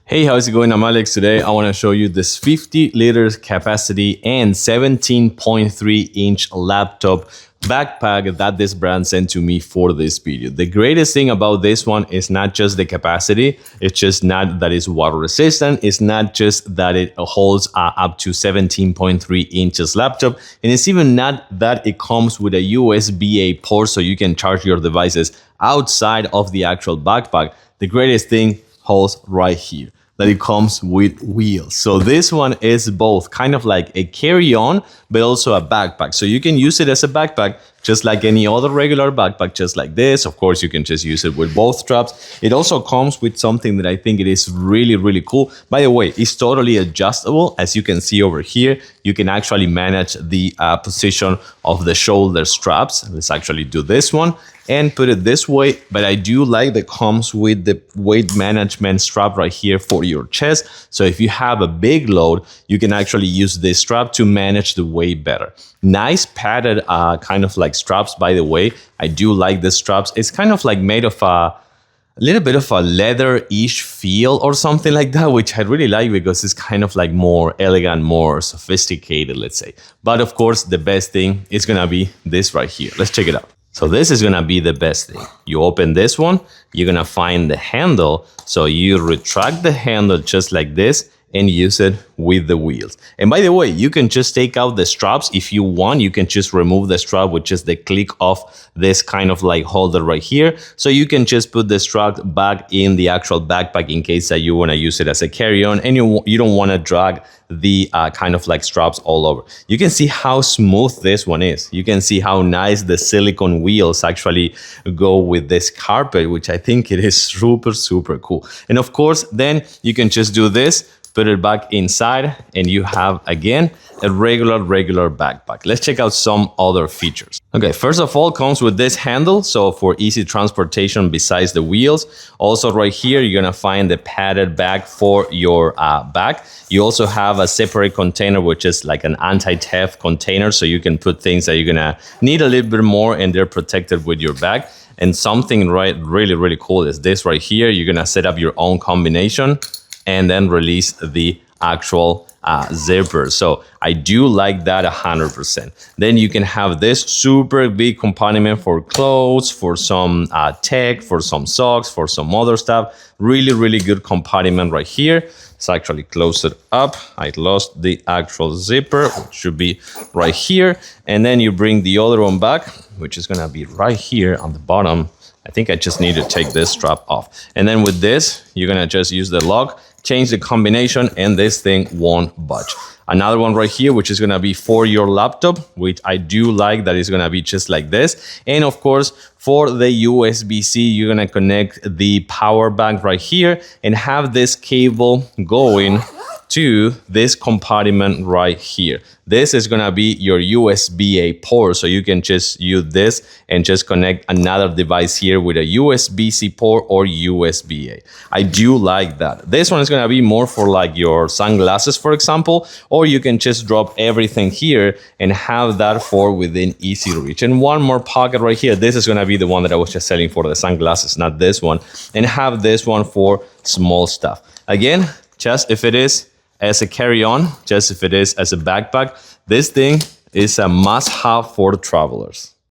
Hey, how's it going? I'm Alex. Today I want to show you this 50 liters capacity and 17.3-inch laptop backpack that this brand sent to me for this video. The greatest thing about this one is not just the capacity, it's just not that it's water resistant, it's not just that it holds up to 17.3 inches laptop, and it's even not that it comes with a USB-A port so you can charge your devices outside of the actual backpack. The greatest thing holds right here, that it comes with wheels. So this one is both kind of like a carry-on, but also a backpack. So you can use it as a backpack, just like any other regular backpack, just like this. Of course, you can just use it with both straps. It also comes with something that I think it is really, really cool. By the way, it's totally adjustable. As you can see over here, you can actually manage the position of the shoulder straps. Let's actually do this one and put it this way, but I do like that comes with the weight management strap right here for your chest. So if you have a big load, you can actually use this strap to manage the weight better. Nice padded kind of like straps, by the way. I do like the straps. It's kind of like made of a little bit of a leather-ish feel or something like that, which I really like because it's kind of like more elegant, more sophisticated, let's say. But of course, the best thing is gonna be this right here. Let's check it out. So this is gonna be the best thing. You open this one, you're gonna find the handle. So you retract the handle just like this and use it with the wheels. And by the way, you can just take out the straps if you want. You can just remove the strap with just the click of this kind of like holder right here. So you can just put the strap back in the actual backpack in case that you wanna use it as a carry-on and you don't wanna drag the kind of like straps all over. You can see how smooth this one is. You can see how nice the silicone wheels actually go with this carpet, which I think it is super, super cool. And of course, then you can just do this, put it back inside, and you have, again, a regular backpack. Let's check out some other features. Okay, first of all, comes with this handle, so for easy transportation besides the wheels. Also right here, you're gonna find the padded bag for your bag. You also have a separate container, which is like an anti-theft container, so you can put things that you're gonna need a little bit more and they're protected with your bag. And something really cool is this right here. You're gonna set up your own combination and then release the actual zipper. So I do like that 100%. Then you can have this super big compartment for clothes, for some tech, for some socks, for some other stuff. Really good compartment right here. Let's actually close it up. I lost the actual zipper, which should be right here. And then you bring the other one back, which is gonna be right here on the bottom. I think I just need to take this strap off. And then with this, you're gonna just use the lock, change the combination, and this thing won't budge. Another one right here, which is gonna be for your laptop, which I do like that is gonna be just like this. And of course, for the USB-C, you're gonna connect the power bank right here and have this cable going to this compartment right here. This is gonna be your USB-A port, so you can just use this and just connect another device here with a USB-C port or USB-A. I do like that. This one is gonna be more for like your sunglasses, for example, or you can just drop everything here and have that for within easy reach. And one more pocket right here. This is gonna be the one that I was just selling for the sunglasses, not this one. And have this one for small stuff. Again, just if it is as a carry-on, just if it is as a backpack, this thing is a must-have for travelers.